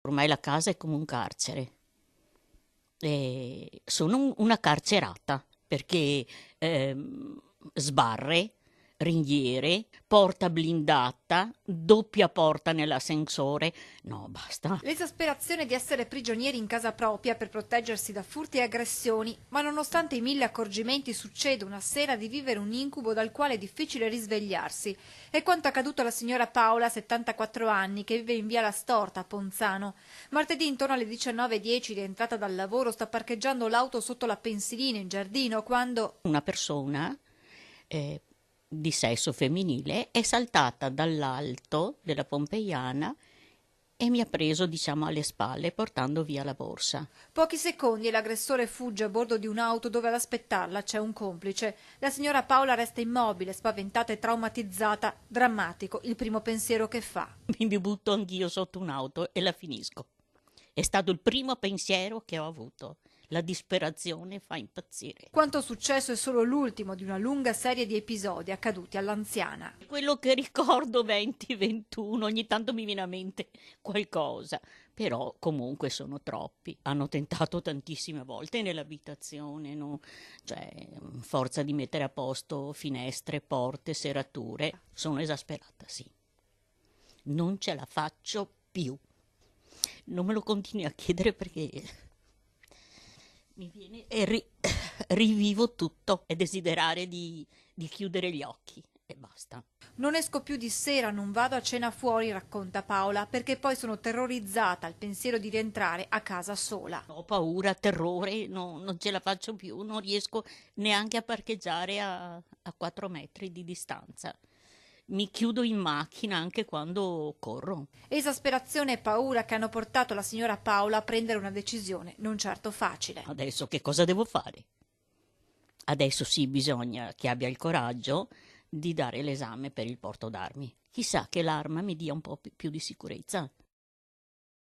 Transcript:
Ormai la casa è come un carcere. Sono una carcerata perché sbarre, ringhiere, porta blindata, doppia porta nell'ascensore. No, basta. L'esasperazione di essere prigionieri in casa propria per proteggersi da furti e aggressioni, ma nonostante i mille accorgimenti succede una sera di vivere un incubo dal quale è difficile risvegliarsi. È quanto accaduto alla signora Paola, 74 anni, che vive in via La Storta, a Ponzano. Martedì intorno alle 19:10, rientrata dal lavoro, sta parcheggiando l'auto sotto la pensilina in giardino quando Una persona eh, di sesso femminile è saltata dall'alto della Pompeiana e mi ha preso, diciamo, alle spalle portando via la borsa. pochi secondi e l'aggressore fugge a bordo di un'auto dove ad aspettarla c'è un complice. La signora Paola resta immobile, spaventata e traumatizzata. Drammatico il primo pensiero che fa. Mi butto anch'io sotto un'auto e la finisco. È stato il primo pensiero che ho avuto. La disperazione fa impazzire. Quanto successo è solo l'ultimo di una lunga serie di episodi accaduti all'anziana. Quello che ricordo 20-21, ogni tanto mi viene a mente qualcosa, però comunque sono troppi. Hanno tentato tantissime volte nell'abitazione, no? Cioè, forza di mettere a posto finestre, porte, serrature. Sono esasperata, sì. Non ce la faccio più. Non me lo continui a chiedere perché mi viene e rivivo tutto e desiderare di chiudere gli occhi e basta. Non esco più di sera, non vado a cena fuori, racconta Paola, perché poi sono terrorizzata al pensiero di rientrare a casa sola. Ho paura, terrore, non ce la faccio più, non riesco neanche a parcheggiare a 4 metri di distanza. Mi chiudo in macchina anche quando corro. Esasperazione e paura che hanno portato la signora Paola a prendere una decisione non certo facile. Adesso che cosa devo fare? Adesso sì, bisogna che abbia il coraggio di dare l'esame per il porto d'armi. Chissà che l'arma mi dia un po' più di sicurezza.